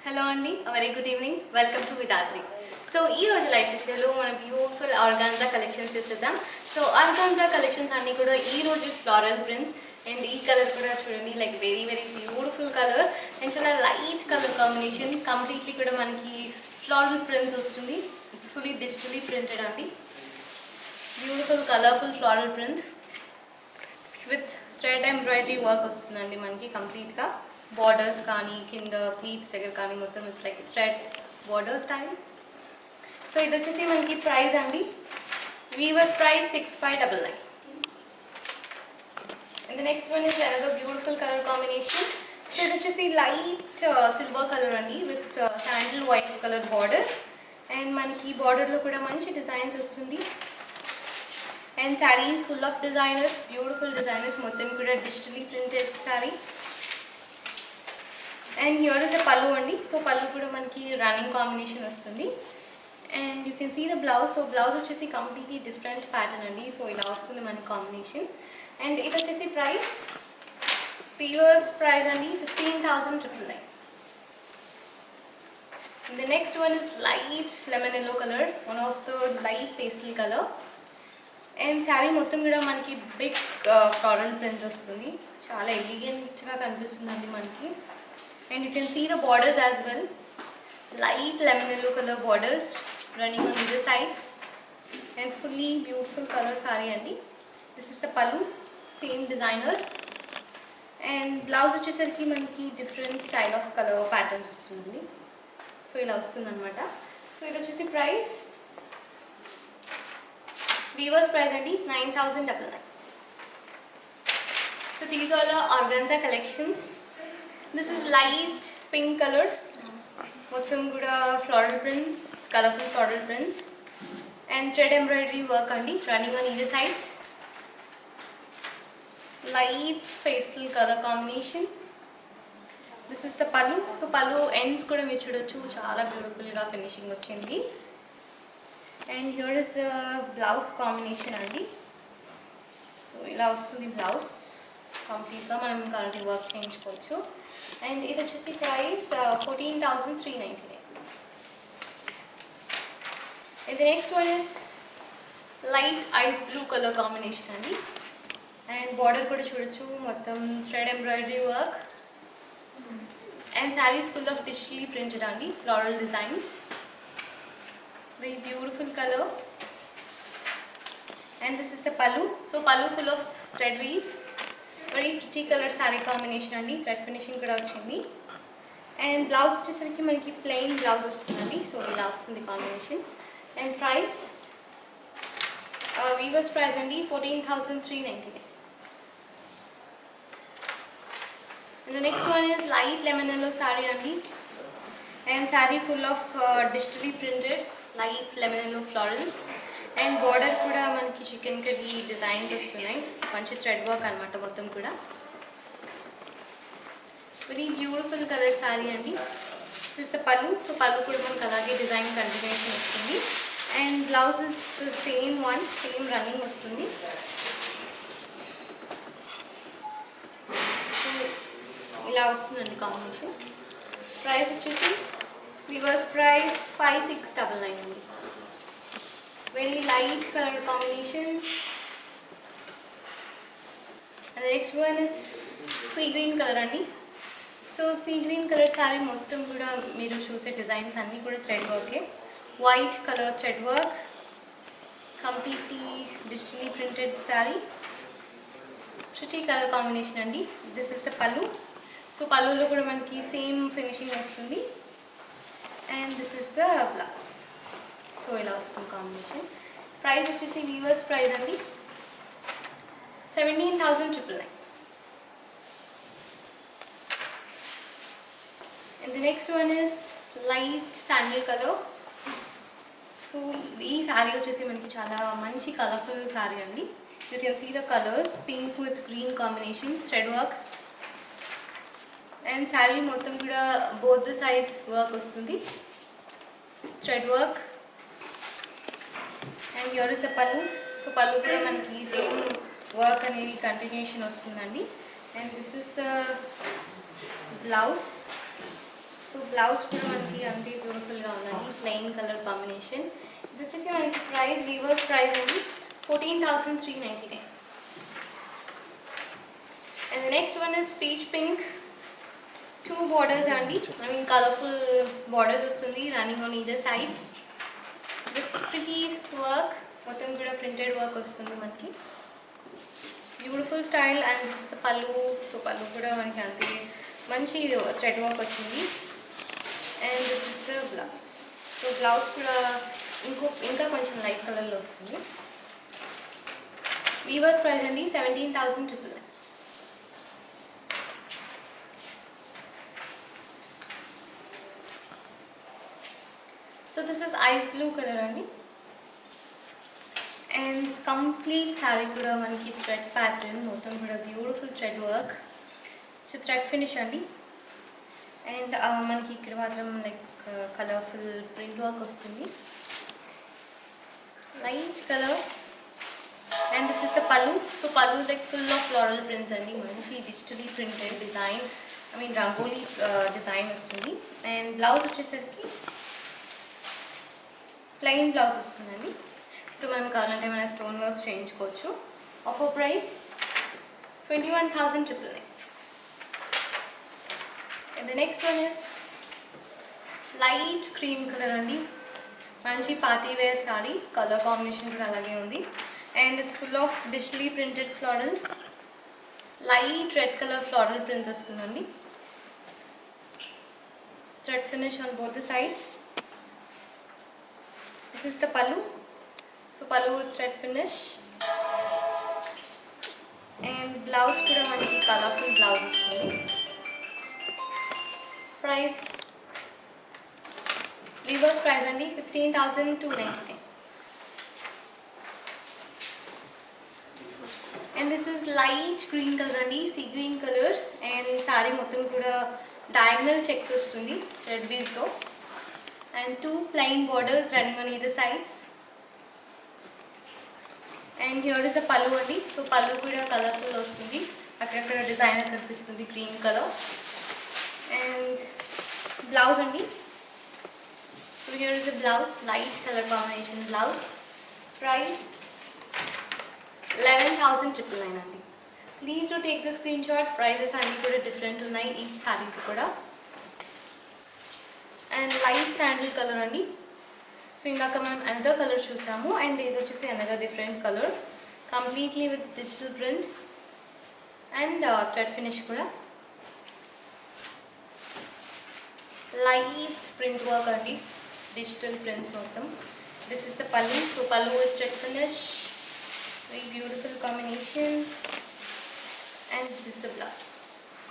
Hello Andy, a very good evening. Welcome to Vidatri. So, ee roju live session lo mana beautiful organza collections chusedam. So, organza collections anni kuda ee roju floral prints and ee color kuda chudandi like very beautiful color and chala light color combination completely kuda manaki floral prints vastundi. It's fully digitally printed andi. Beautiful colorful floral prints with thread embroidery work vastundandi manaki complete ga. Borders కానీ కింద pleats దగ్గర కానీ మొత్తం it's like thread border style. So ఇది వచ్చేసి మనకి price అండి weavers price 6599. And the next one is another beautiful colour combination. So ఇది వచ్చేసి లైట్ సిల్వర్ కలర్ అండి with sandal white colour border and మనకి బార్డర్లో కూడా మంచి డిజైన్స్ వస్తుంది. And saris full of designers beautiful designers మొత్తం కూడా digitally printed sari. And here is a pallu andi. So pallu kuda manaki running combination vastundi. And you can see the blouse. So blouse vachesi completely different pattern andi. So ila vastundi manaki combination. And it vachesi price viewers price andi 15,999. And the next one is light lemon yellow color, one of the light pastel color. And saree mottham kuda manaki big floral prints vastundi. Chaala elegant ga kanipistundi manaki. And you can see the borders as well, light lemon yellow color borders running on either sides and fully beautiful color saree andi. This is the pallu, same designer, and blouse vachesariki manaki different style of color patterns vastundi. So ila vastundi anamata. So idu vachesi price weavers price andi 9,999. So these are the organza collections. This is light pink color, mottham kuda floral prints, colorful floral prints and thread embroidery work andi running on either sides. Light pastel color combination. This is the pallu. So pallu ends kuda meer chudochu chaala beautiful ga finishing vachindi. And here is the blouse combination andi. So ila vastundi blouse complete ga manam kalani work cheyinchukochu. And ఇది వచ్చేసి price 14,399. And the next one is light ice blue color combination అండి. And border కూడా చూడొచ్చు మొత్తం thread embroidery work and sarees full of digitally printed అండి floral designs. Very beautiful color. And this is the pallu. So pallu full of thread weave. Very pretty color saree combination andi, thread finishing kuda vachindi. And blouse vachesariki manaki plain blouse vastundandi. So ila vastundi combination. And price weavers price andi 14,399. And the next one is light lemon yellow saree andi. And saree full of digitally printed light lemon yellow florals. And border kuda manaki chicken curry designs vastunayi, manchi thread work anamata mottham kuda. Very beautiful color saree andi. This is the pallu. So pallu kuda manaki alage design continuation vastundi. And blouse is the same one, same running vastundi. So ila vastundi combination. Price vachesi weavers price 5,699 andi. Very light color combinations. And the next one is sea green color andi. So sea green color saree mottham kuda meeru choose designs anni kuda thread work. White color thread work, completely digitally printed saree. Pretty color combination andi. This is the pallu. So pallu lo kuda manaki same finishing vastundi. And this is the blouse. So ila vastundi combination. Price vachesi weavers price andi 17,999. And the next one is light sandal color. So ee saree vachesi manaki chaala manchi colorful saree andi. You can see the colors pink with green combination, thread work. And saree mottham kuda both the sides work vastundi, thread work. And here is the pallu. So pallu kuda manaki same work anedi continuation vastundandi. And this is the blouse. So blouse కూడా మనకి అంతే బ్యూటిఫుల్గా ఉందండి, plain colour combination. ఇది వచ్చేసి మనకి price weavers price అండి 14,399. And next one is peach pink. 2 borders అండి, ఐ మీన్ కలర్ఫుల్ బార్డర్స్ వస్తుంది running on either sides with pretty work. మొత్తం కూడా ప్రింటెడ్ వర్క్ వస్తుంది మనకి, beautiful style. And this is the pallu. So పళ్ళు కూడా మనకి అంతే మంచి థ్రెడ్ వర్క్ వచ్చింది. And this is the blouse. So blouse కూడా ఇంకా కొంచెం లైట్ కలర్లో వస్తుంది. వీవర్స్ ప్రైస్ అండి 17,999. So this is ice blue colour అండి. అండ్ కంప్లీట్ శారీ కూడా మనకి థ్రెడ్ ప్యాటర్న్, మొత్తం కూడా beautiful thread work. So thread finish అండి. అండ్ మనకి ఇక్కడ మాత్రం లైక్ కలర్ఫుల్ ప్రింట్ వర్క్ వస్తుంది, light colour. And this is the pallu. So పళ్ళు like full of floral prints అండి, మంచి digitally printed design, I mean rangoli design వస్తుంది. అండ్ బ్లౌజ్ వచ్చేసరికి ప్లెయిన్ బ్లౌజ్ వస్తుందండి. సో మనం కావాలంటే మన స్టోన్ వర్క్స్ చేయించుకోవచ్చు. Offer price 21,999. And the next one is light cream colour అండి, మంచి party wear sari, colour combination కూడా అలాగే ఉంది. And it's full of digitally printed florals, light red colour floral prints వస్తుందండి. Thread finish on both the sides. This is the pallu. So pallu thread finish. And blouse కూడా మనకి colourful blouse వస్తుంది. Price weavers price అండి 15,299. And this is light green colour అండి, see green colour. And sari మొత్తం కూడా diagonal checks వస్తుంది thread వీవ్తో. And 2 plain borders running on either sides. And here is a pallu andi. So pallu kuda colorful vastundi, akkada designer kanipistundi green color. And blouse andi. So here is a blouse, light color combination blouse. Price 11,999 andi. Please do take the screenshot. Prices anni kuda different unnai each saree ki kuda. And light sandal color andi. So ఇందాక మనం another colour చూసాము, and ఇది వచ్చేసి another different colour, completely with digital print and thread finish కూడా. Light print work అండి, digital prints మొత్తం. This is the పల్లు. So పల్లు with thread finish, very beautiful combination. And this is the blouse,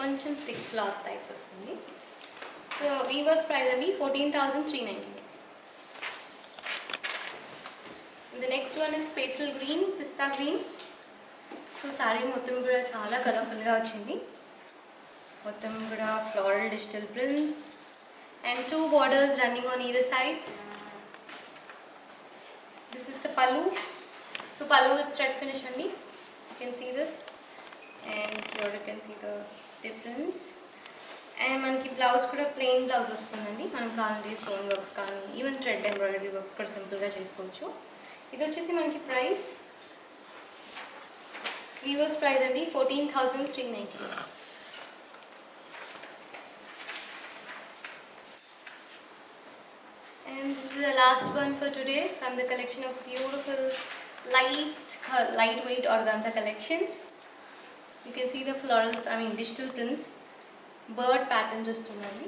కొంచెం thick cloth types వస్తుంది. So weavers price అండి 14,399. The next one is pastel green, pista green. So saree మొత్తం కూడా చాలా కలర్ఫుల్గా వచ్చింది, మొత్తం కూడా floral digital prints and 2 borders running on either sides. This is the pallu. So pallu with thread finish అండి, you can see this, and here you can see the difference. And మనకి blouse కూడా plain blouse వస్తుందండి, మనం కావాలంటే stone works కానీ even thread embroidery works కూడా సింపుల్గా చేసుకోవచ్చు. ఇది వచ్చేసి మనకి ప్రైస్ వీవర్స్ ప్రైస్ అండి 14,399. And this is the last one for today from the collection of beautiful lightweight organza collections. You can see the floral, I mean digital prints, bird patterns వస్తున్నాయి,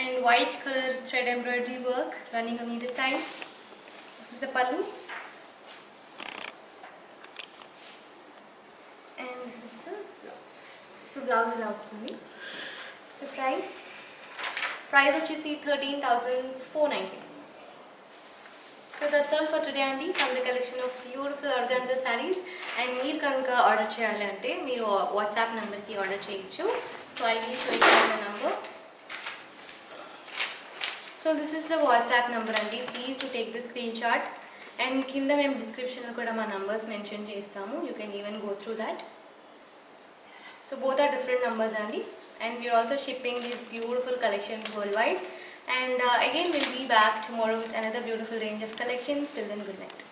and white color thread embroidery work running on either sides. This is a pallu, and this is the blouse. So blouse ఇలా వస్తుంది. So price వచ్చేసి 13,499. So that's all for today అండి, from the collection of beautiful organza sarees. And మీరు కనుక order చేయాలి అంటే మీరు WhatsApp నెంబర్కి ఆర్డర్ చేయొచ్చు. So I will show you the number. So this is the WhatsApp number అండి, please to take the screenshot. And కింద మేము డిస్క్రిప్షన్లో కూడా మా నంబర్స్ మెన్షన్ చేస్తాము, you can even go through that. So both are different numbers only, and we are also shipping these beautiful collections worldwide. And again, we'll be back tomorrow with another beautiful range of collections. Till then, good night.